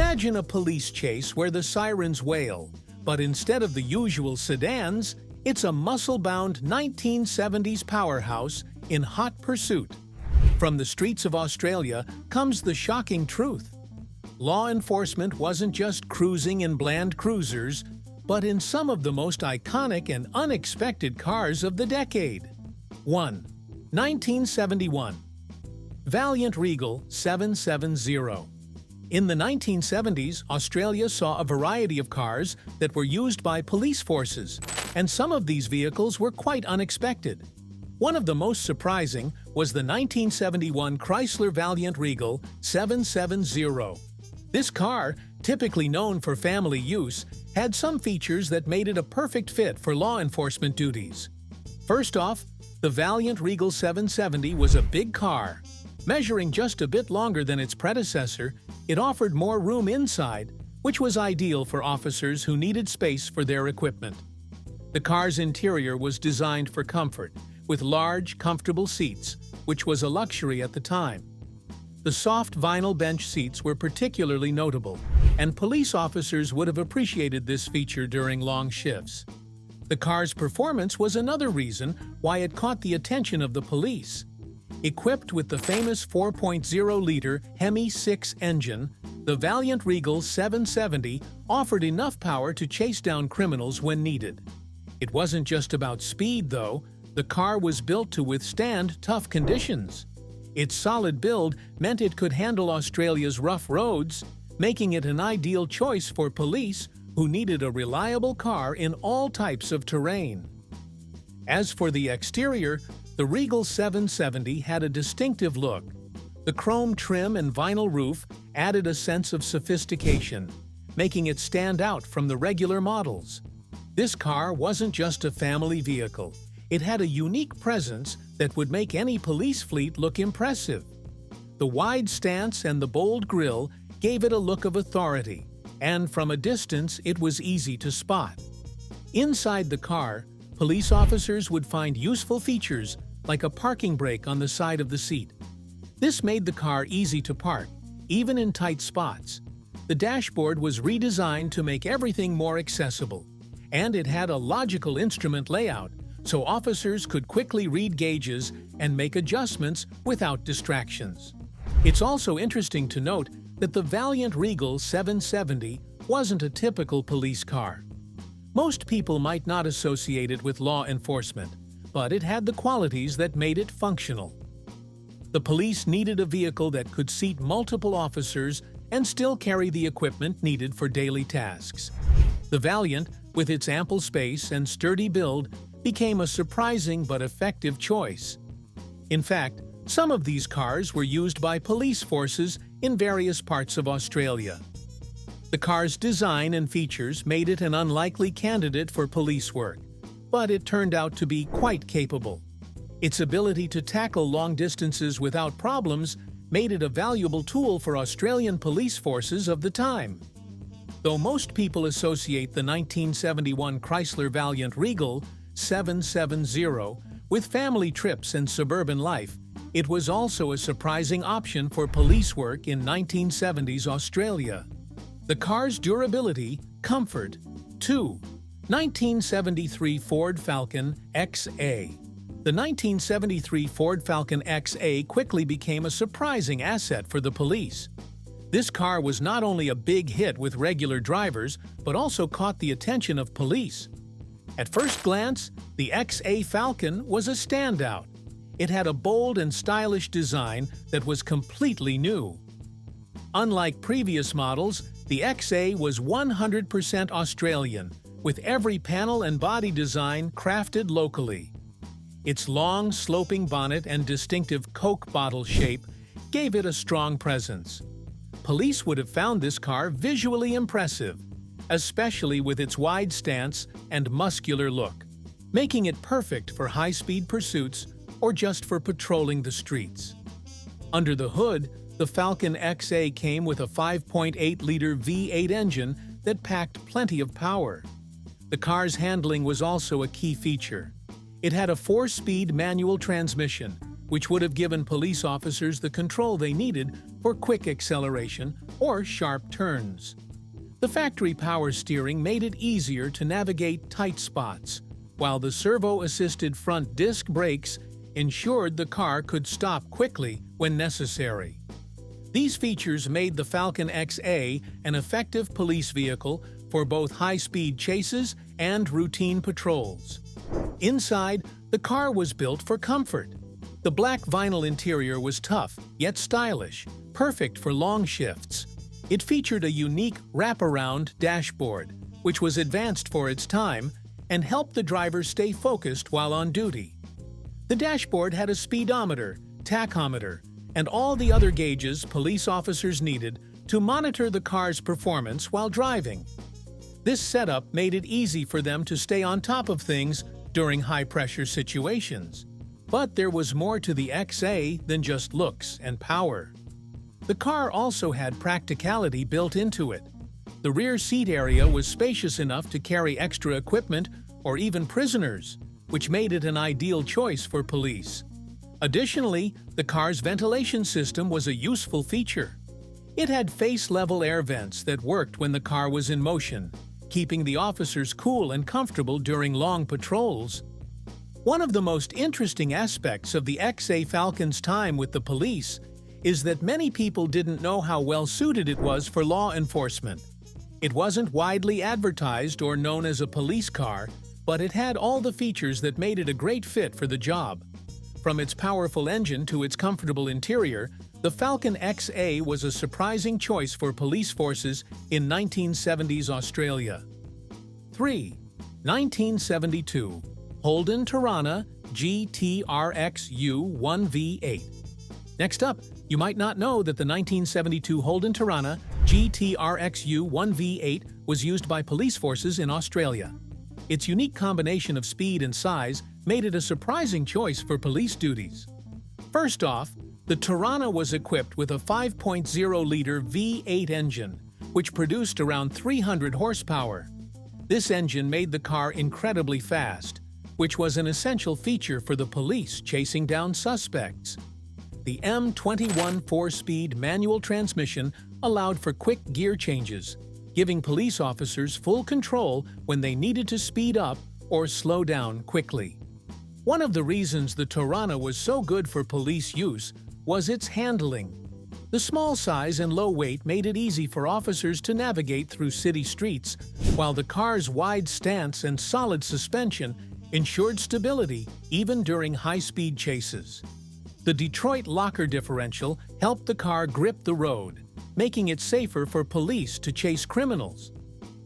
Imagine a police chase where the sirens wail, but instead of the usual sedans, it's a muscle-bound 1970s powerhouse in hot pursuit. From the streets of Australia comes the shocking truth. Law enforcement wasn't just cruising in bland cruisers, but in some of the most iconic and unexpected cars of the decade. 1. 1971. Valiant Regal 770. In the 1970s, Australia saw a variety of cars that were used by police forces, and some of these vehicles were quite unexpected. One of the most surprising was the 1971 Chrysler Valiant Regal 770. This car, typically known for family use, had some features that made it a perfect fit for law enforcement duties. First off, the Valiant Regal 770 was a big car. Measuring just a bit longer than its predecessor, it offered more room inside, which was ideal for officers who needed space for their equipment. The car's interior was designed for comfort, with large, comfortable seats, which was a luxury at the time. The soft vinyl bench seats were particularly notable, and police officers would have appreciated this feature during long shifts. The car's performance was another reason why it caught the attention of the police. Equipped with the famous 4.0-liter Hemi 6 engine, the Valiant Regal 770 offered enough power to chase down criminals when needed. It wasn't just about speed, though. The car was built to withstand tough conditions. Its solid build meant it could handle Australia's rough roads, making it an ideal choice for police who needed a reliable car in all types of terrain. As for the exterior, the Regal 770 had a distinctive look. The chrome trim and vinyl roof added a sense of sophistication, making it stand out from the regular models. This car wasn't just a family vehicle. It had a unique presence that would make any police fleet look impressive. The wide stance and the bold grille gave it a look of authority, and from a distance it was easy to spot. Inside the car, police officers would find useful features like a parking brake on the side of the seat. This made the car easy to park, even in tight spots. The dashboard was redesigned to make everything more accessible, and it had a logical instrument layout, so officers could quickly read gauges and make adjustments without distractions. It's also interesting to note that the Valiant Regal 770 wasn't a typical police car. Most people might not associate it with law enforcement, but it had the qualities that made it functional. The police needed a vehicle that could seat multiple officers and still carry the equipment needed for daily tasks. The Valiant, with its ample space and sturdy build, became a surprising but effective choice. In fact, some of these cars were used by police forces in various parts of Australia. The car's design and features made it an unlikely candidate for police work, but it turned out to be quite capable. Its ability to tackle long distances without problems made it a valuable tool for Australian police forces of the time. Though most people associate the 1971 Chrysler Valiant Regal 770 with family trips and suburban life, it was also a surprising option for police work in 1970s Australia. The car's durability, comfort. 2. 1973 Ford Falcon XA. The 1973 Ford Falcon XA quickly became a surprising asset for the police. This car was not only a big hit with regular drivers, but also caught the attention of police. At first glance, the XA Falcon was a standout. It had a bold and stylish design that was completely new. Unlike previous models, the XA was 100% Australian, with every panel and body design crafted locally. Its long, sloping bonnet and distinctive Coke bottle shape gave it a strong presence. Police would have found this car visually impressive, especially with its wide stance and muscular look, making it perfect for high-speed pursuits or just for patrolling the streets. Under the hood, the Falcon XA came with a 5.8-liter V8 engine that packed plenty of power. The car's handling was also a key feature. It had a 4-speed manual transmission, which would have given police officers the control they needed for quick acceleration or sharp turns. The factory power steering made it easier to navigate tight spots, while the servo-assisted front disc brakes ensured the car could stop quickly when necessary. These features made the Falcon XA an effective police vehicle for both high-speed chases and routine patrols. Inside, the car was built for comfort. The black vinyl interior was tough, yet stylish, perfect for long shifts. It featured a unique wraparound dashboard, which was advanced for its time and helped the driver stay focused while on duty. The dashboard had a speedometer, tachometer, and all the other gauges police officers needed to monitor the car's performance while driving. This setup made it easy for them to stay on top of things during high-pressure situations. But there was more to the XA than just looks and power. The car also had practicality built into it. The rear seat area was spacious enough to carry extra equipment or even prisoners, which made it an ideal choice for police. Additionally, the car's ventilation system was a useful feature. It had face-level air vents that worked when the car was in motion, keeping the officers cool and comfortable during long patrols. One of the most interesting aspects of the XA Falcon's time with the police is that many people didn't know how well suited it was for law enforcement. It wasn't widely advertised or known as a police car, but it had all the features that made it a great fit for the job. From its powerful engine to its comfortable interior, the Falcon XA was a surprising choice for police forces in 1970s Australia. 3. 1972 Holden Torana GTR XU1 V8. Next up, you might not know that the 1972 Holden Torana GTR XU1 V8 was used by police forces in Australia. Its unique combination of speed and size made it a surprising choice for police duties. First off, the Torana was equipped with a 5.0-liter V8 engine, which produced around 300 horsepower. This engine made the car incredibly fast, which was an essential feature for the police chasing down suspects. The M21 4-speed manual transmission allowed for quick gear changes, giving police officers full control when they needed to speed up or slow down quickly. One of the reasons the Torana was so good for police use was its handling. The small size and low weight made it easy for officers to navigate through city streets, while the car's wide stance and solid suspension ensured stability even during high-speed chases. The Detroit locker differential helped the car grip the road, making it safer for police to chase criminals.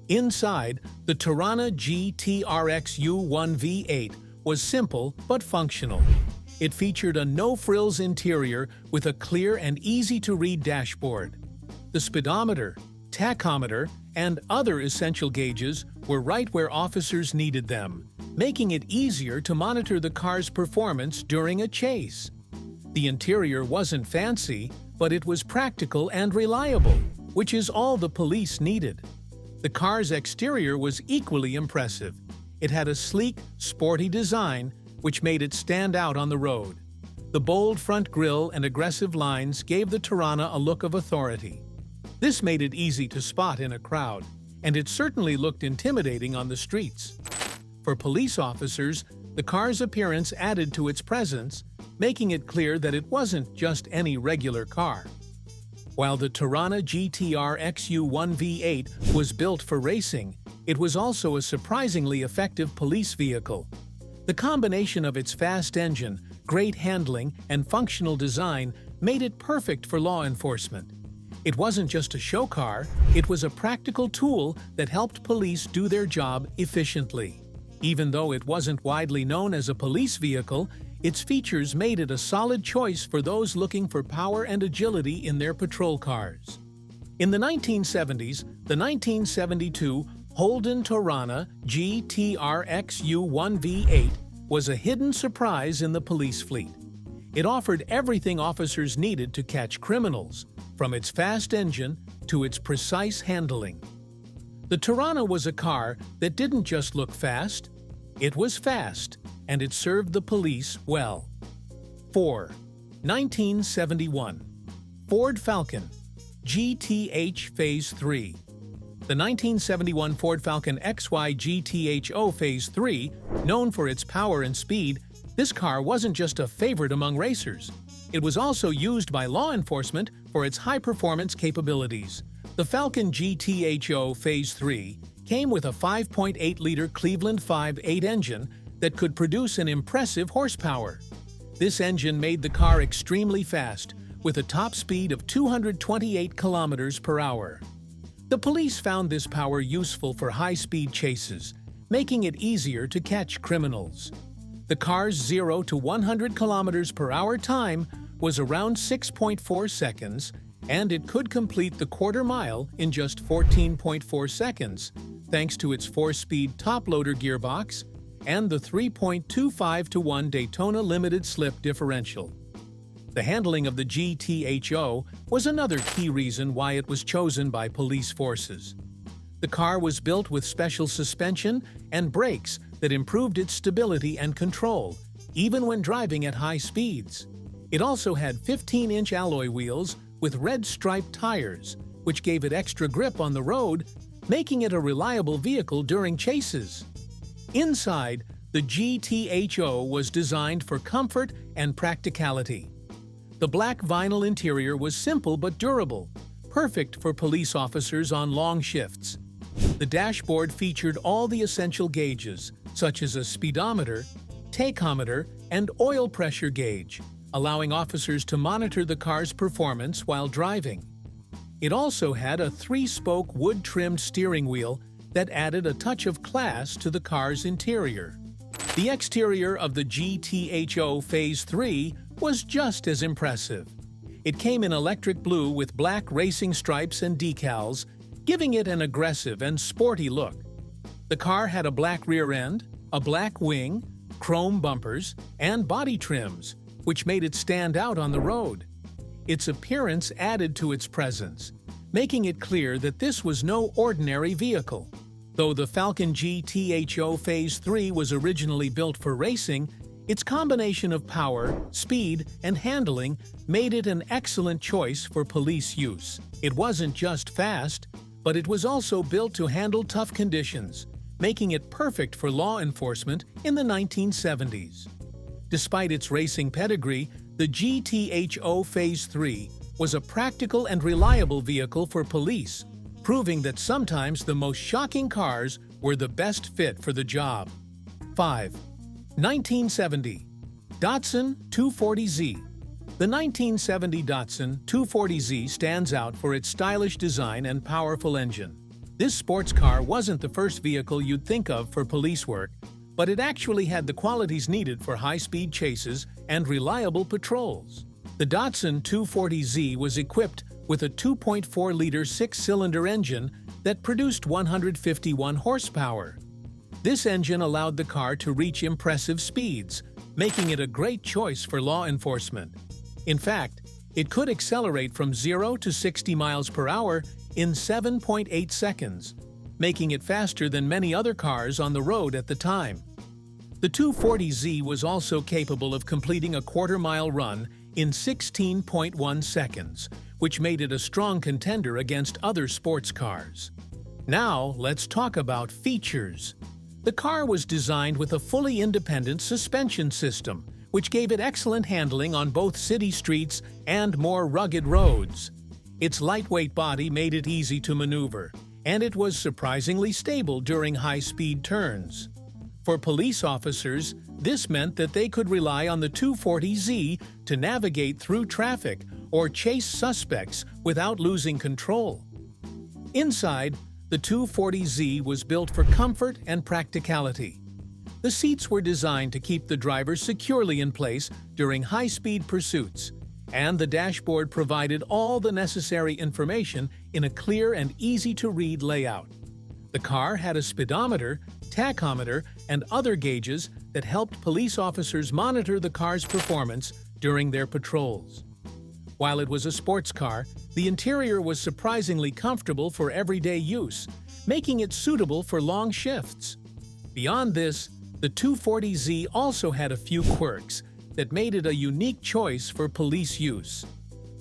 Inside, the Torana GTR XU1 V8 was simple but functional. It featured a no-frills interior with a clear and easy-to-read dashboard. The speedometer, tachometer, and other essential gauges were right where officers needed them, making it easier to monitor the car's performance during a chase. The interior wasn't fancy, but it was practical and reliable, which is all the police needed. The car's exterior was equally impressive. It had a sleek, sporty design, which made it stand out on the road. The bold front grille and aggressive lines gave the Torana a look of authority. This made it easy to spot in a crowd, and it certainly looked intimidating on the streets. For police officers, the car's appearance added to its presence, making it clear that it wasn't just any regular car. While the Torana GTR XU1 V8 was built for racing, it was also a surprisingly effective police vehicle. The combination of its fast engine, great handling, and functional design made it perfect for law enforcement. It wasn't just a show car, it was a practical tool that helped police do their job efficiently. Even though it wasn't widely known as a police vehicle, its features made it a solid choice for those looking for power and agility in their patrol cars. In the 1970s, the 1972 Holden Torana GTR XU1 V8 was a hidden surprise in the police fleet. It offered everything officers needed to catch criminals, from its fast engine to its precise handling. The Torana was a car that didn't just look fast, it was fast, and it served the police well. 4. 1971 Ford Falcon. GTH Phase 3. The 1971 Ford Falcon XY GTHO Phase 3, known for its power and speed, this car wasn't just a favorite among racers. It was also used by law enforcement for its high-performance capabilities. The Falcon GTHO Phase 3 came with a 5.8-liter Cleveland 5.8 engine that could produce an impressive horsepower. This engine made the car extremely fast, with a top speed of 228 kilometers per hour. The police found this power useful for high-speed chases, making it easier to catch criminals. The car's 0 to 100 kilometers per hour time was around 6.4 seconds, and it could complete the quarter mile in just 14.4 seconds, thanks to its 4-speed top-loader gearbox and the 3.25-to-1 Daytona limited slip differential. The handling of the GTHO was another key reason why it was chosen by police forces. The car was built with special suspension and brakes that improved its stability and control, even when driving at high speeds. It also had 15-inch alloy wheels with red striped tires, which gave it extra grip on the road, making it a reliable vehicle during chases. Inside, the GTHO was designed for comfort and practicality. The black vinyl interior was simple but durable, perfect for police officers on long shifts. The dashboard featured all the essential gauges, such as a speedometer, tachometer, and oil pressure gauge, allowing officers to monitor the car's performance while driving. It also had a 3-spoke wood-trimmed steering wheel that added a touch of class to the car's interior. The exterior of the GTHO Phase 3 was just as impressive. It came in electric blue with black racing stripes and decals, giving it an aggressive and sporty look. The car had a black rear end, a black wing, chrome bumpers, and body trims, which made it stand out on the road. Its appearance added to its presence, making it clear that this was no ordinary vehicle. Though the Falcon GTHO Phase 3 was originally built for racing, its combination of power, speed, and handling made it an excellent choice for police use. It wasn't just fast, but it was also built to handle tough conditions, making it perfect for law enforcement in the 1970s. Despite its racing pedigree, the GTHO Phase 3 was a practical and reliable vehicle for police, proving that sometimes the most shocking cars were the best fit for the job. 5. 1970 Datsun 240Z. The 1970 Datsun 240Z stands out for its stylish design and powerful engine. This sports car wasn't the first vehicle you'd think of for police work, but it actually had the qualities needed for high-speed chases and reliable patrols. The Datsun 240Z was equipped with a 2.4-liter 6-cylinder engine that produced 151 horsepower. This engine allowed the car to reach impressive speeds, making it a great choice for law enforcement. In fact, it could accelerate from 0 to 60 miles per hour in 7.8 seconds, making it faster than many other cars on the road at the time. The 240Z was also capable of completing a quarter-mile run in 16.1 seconds, which made it a strong contender against other sports cars. Now, let's talk about features. The car was designed with a fully independent suspension system, which gave it excellent handling on both city streets and more rugged roads. Its lightweight body made it easy to maneuver, and it was surprisingly stable during high-speed turns. For police officers, this meant that they could rely on the 240Z to navigate through traffic or chase suspects without losing control. Inside, the 240Z was built for comfort and practicality. The seats were designed to keep the driver securely in place during high-speed pursuits, and the dashboard provided all the necessary information in a clear and easy-to-read layout. The car had a speedometer, tachometer, and other gauges that helped police officers monitor the car's performance during their patrols. While it was a sports car, the interior was surprisingly comfortable for everyday use, making it suitable for long shifts. Beyond this, the 240Z also had a few quirks that made it a unique choice for police use.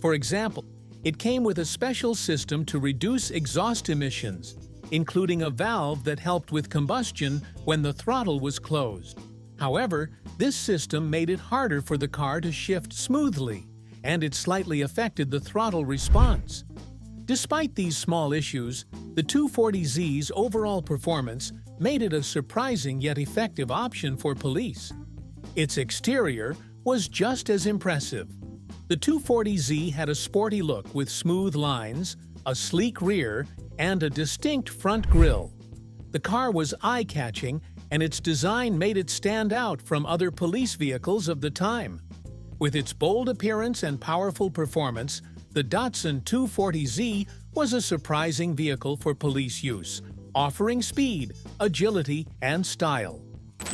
For example, It came with a special system to reduce exhaust emissions, including a valve that helped with combustion when the throttle was closed. However, this system made it harder for the car to shift smoothly, and it slightly affected the throttle response. Despite these small issues, the 240Z's overall performance made it a surprising yet effective option for police. Its exterior was just as impressive. The 240Z had a sporty look with smooth lines, a sleek rear, and a distinct front grille. The car was eye-catching, and its design made it stand out from other police vehicles of the time. With its bold appearance and powerful performance, the Datsun 240Z was a surprising vehicle for police use, offering speed, agility, and style.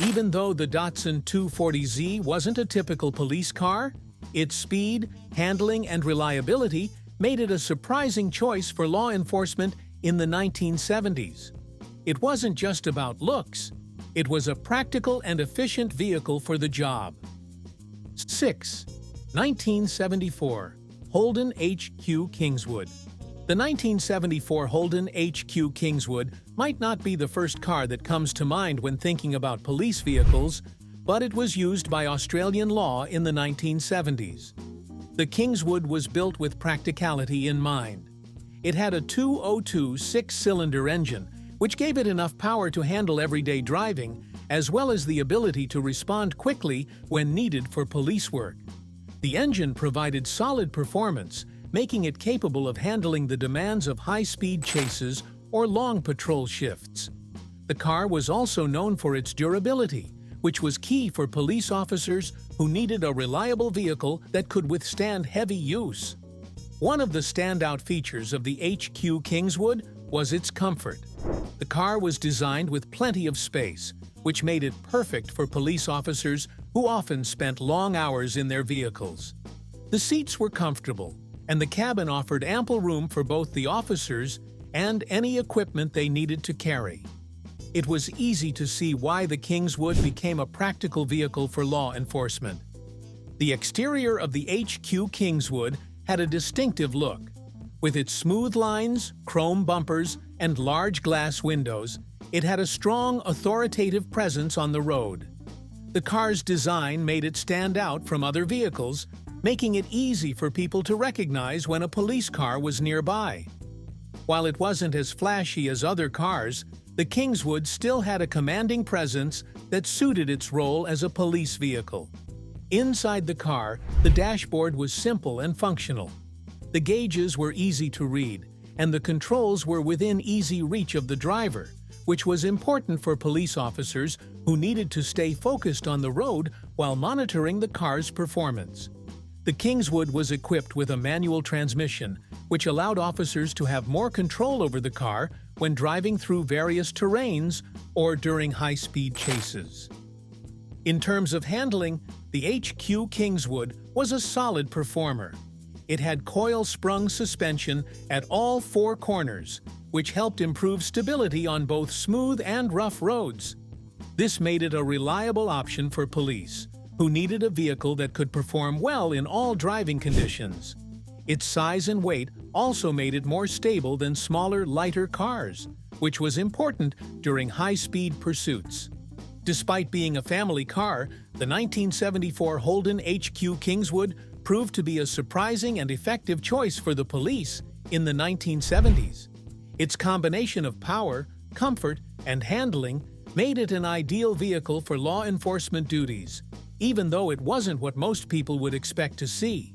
Even though the Datsun 240Z wasn't a typical police car, its speed, handling, and reliability made it a surprising choice for law enforcement in the 1970s. It wasn't just about looks, it was a practical and efficient vehicle for the job. 6. 1974 Holden HQ Kingswood. The 1974 Holden HQ Kingswood might not be the first car that comes to mind when thinking about police vehicles, but it was used by Australian law in the 1970s. The Kingswood was built with practicality in mind. It had a 202 six-cylinder engine, which gave it enough power to handle everyday driving, as well as the ability to respond quickly when needed for police work. The engine provided solid performance, making it capable of handling the demands of high-speed chases or long patrol shifts. The car was also known for its durability, which was key for police officers who needed a reliable vehicle that could withstand heavy use. One of the standout features of the HQ Kingswood was its comfort. The car was designed with plenty of space, which made it perfect for police officers who often spent long hours in their vehicles. The seats were comfortable, and the cabin offered ample room for both the officers and any equipment they needed to carry. It was easy to see why the Kingswood became a practical vehicle for law enforcement. The exterior of the HQ Kingswood had a distinctive look. With its smooth lines, chrome bumpers, and large glass windows, it had a strong, authoritative presence on the road. The car's design made it stand out from other vehicles, making it easy for people to recognize when a police car was nearby. While it wasn't as flashy as other cars, the Kingswood still had a commanding presence that suited its role as a police vehicle. Inside the car, the dashboard was simple and functional. The gauges were easy to read, and the controls were within easy reach of the driver, which was important for police officers who needed to stay focused on the road while monitoring the car's performance. The Kingswood was equipped with a manual transmission, which allowed officers to have more control over the car when driving through various terrains or during high-speed chases. In terms of handling, the HQ Kingswood was a solid performer. It had coil-sprung suspension at all four corners, which helped improve stability on both smooth and rough roads. This made it a reliable option for police, who needed a vehicle that could perform well in all driving conditions. Its size and weight also made it more stable than smaller, lighter cars, which was important during high-speed pursuits. Despite being a family car, the 1974 Holden HQ Kingswood proved to be a surprising and effective choice for the police in the 1970s. Its combination of power, comfort, and handling made it an ideal vehicle for law enforcement duties, even though it wasn't what most people would expect to see.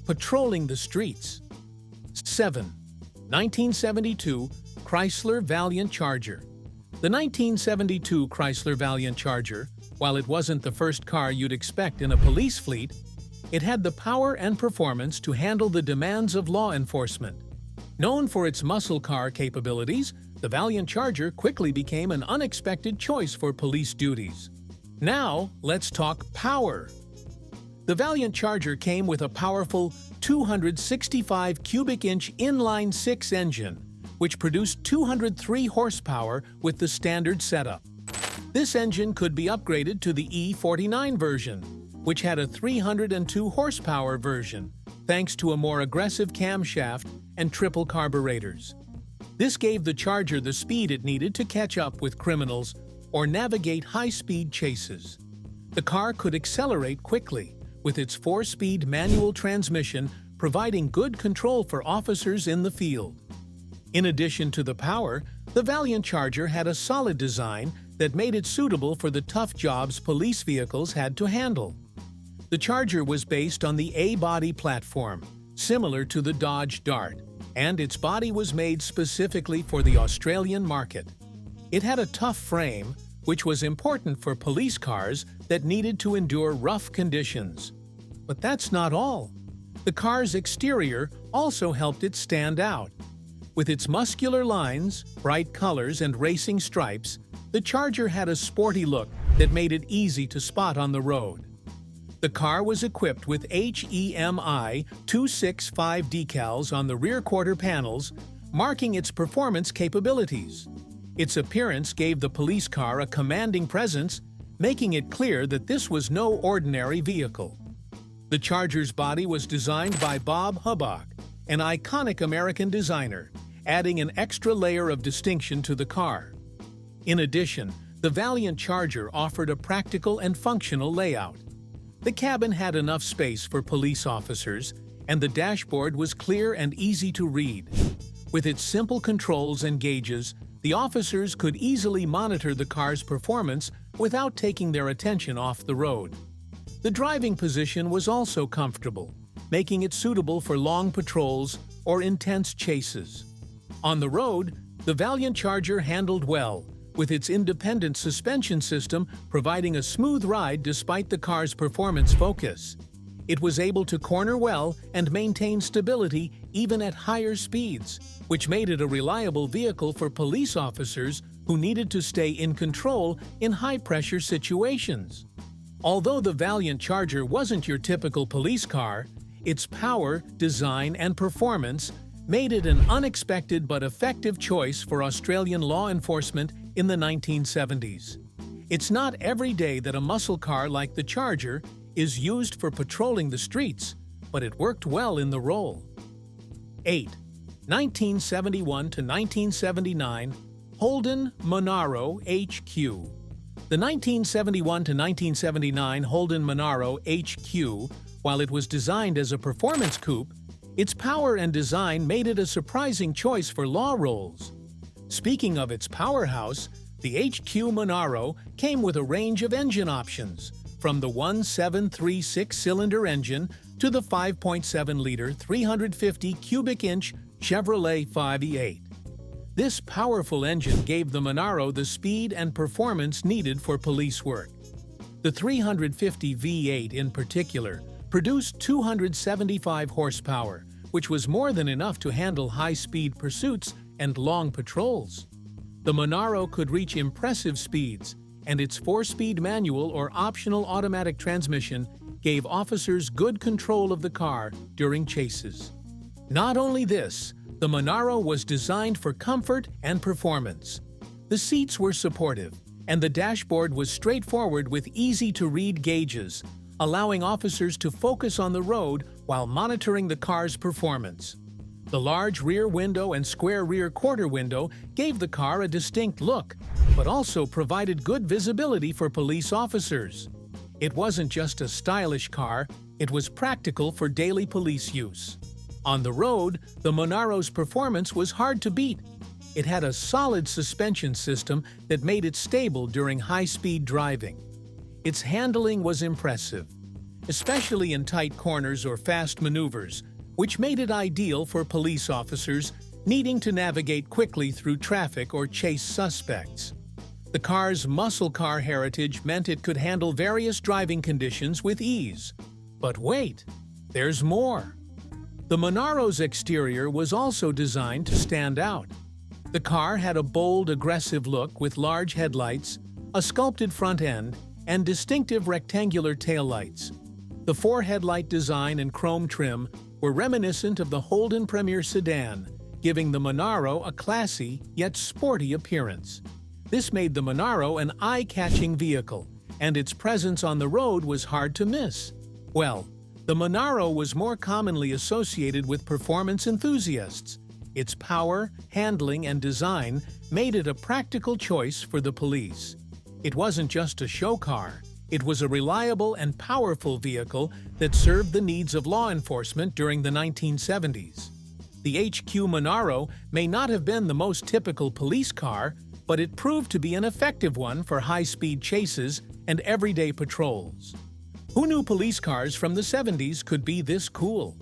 Patrolling the streets. 7. 1972 Chrysler Valiant Charger. The 1972 Chrysler Valiant Charger, while it wasn't the first car you'd expect in a police fleet, it had the power and performance to handle the demands of law enforcement. Known for its muscle car capabilities, the Valiant Charger quickly became an unexpected choice for police duties. Now, let's talk power. The Valiant Charger came with a powerful 265 cubic inch inline-six engine, which produced 203 horsepower with the standard setup. This engine could be upgraded to the E49 version, which had a 302 horsepower version, thanks to a more aggressive camshaft and triple carburetors. This gave the Charger the speed it needed to catch up with criminals or navigate high-speed chases. The car could accelerate quickly, with its 4-speed manual transmission providing good control for officers in the field. In addition to the power, the Valiant Charger had a solid design that made it suitable for the tough jobs police vehicles had to handle. The Charger was based on the A-body platform, similar to the Dodge Dart, and its body was made specifically for the Australian market. It had a tough frame, which was important for police cars that needed to endure rough conditions. But that's not all. The car's exterior also helped it stand out. With its muscular lines, bright colors, and racing stripes, the Charger had a sporty look that made it easy to spot on the road. The car was equipped with HEMI 265 decals on the rear quarter panels, marking its performance capabilities. Its appearance gave the police car a commanding presence, making it clear that this was no ordinary vehicle. The Charger's body was designed by Bob Hubach, an iconic American designer, adding an extra layer of distinction to the car. In addition, the Valiant Charger offered a practical and functional layout. The cabin had enough space for police officers, and the dashboard was clear and easy to read. With its simple controls and gauges, the officers could easily monitor the car's performance without taking their attention off the road. The driving position was also comfortable, making it suitable for long patrols or intense chases. On the road, the Valiant Charger handled well, with its independent suspension system providing a smooth ride despite the car's performance focus. It was able to corner well and maintain stability even at higher speeds, which made it a reliable vehicle for police officers who needed to stay in control in high-pressure situations. Although the Valiant Charger wasn't your typical police car, its power, design, and performance made it an unexpected but effective choice for Australian law enforcement in the 1970s. It's not every day that a muscle car like the Charger is used for patrolling the streets, but it worked well in the role. 8. 1971 to 1979 Holden Monaro HQ. The 1971 to 1979 Holden Monaro HQ, while it was designed as a performance coupe, its power and design made it a surprising choice for law roles. Speaking of its powerhouse, the HQ Monaro came with a range of engine options, from the 1.736-cylinder engine to the 5.7-liter 350 cubic inch Chevrolet 5E8. This powerful engine gave the Monaro the speed and performance needed for police work. The 350 V8 in particular produced 275 horsepower, which was more than enough to handle high-speed pursuits and long patrols. The Monaro could reach impressive speeds, and its 4-speed manual or optional automatic transmission gave officers good control of the car during chases. Not only this, the Monaro was designed for comfort and performance. The seats were supportive, and the dashboard was straightforward with easy-to-read gauges, allowing officers to focus on the road while monitoring the car's performance. The large rear window and square rear quarter window gave the car a distinct look, but also provided good visibility for police officers. It wasn't just a stylish car, it was practical for daily police use. On the road, the Monaro's performance was hard to beat. It had a solid suspension system that made it stable during high-speed driving. Its handling was impressive, especially in tight corners or fast maneuvers, which made it ideal for police officers needing to navigate quickly through traffic or chase suspects. The car's muscle car heritage meant it could handle various driving conditions with ease. But wait, there's more. The Monaro's exterior was also designed to stand out. The car had a bold, aggressive look with large headlights, a sculpted front end, and distinctive rectangular taillights. The 4-headlight design and chrome trim were reminiscent of the Holden Premier sedan, giving the Monaro a classy yet sporty appearance. This made the Monaro an eye-catching vehicle, and its presence on the road was hard to miss. Well, The Monaro was more commonly associated with performance enthusiasts. Its power, handling, and design made it a practical choice for the police. It wasn't just a show car. It was a reliable and powerful vehicle that served the needs of law enforcement during the 1970s. The HQ Monaro may not have been the most typical police car, but it proved to be an effective one for high-speed chases and everyday patrols. Who knew police cars from the 70s could be this cool?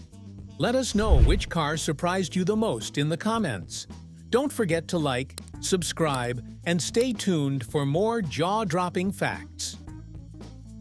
Let us know which car surprised you the most in the comments. Don't forget to like, subscribe, and stay tuned for more jaw-dropping facts.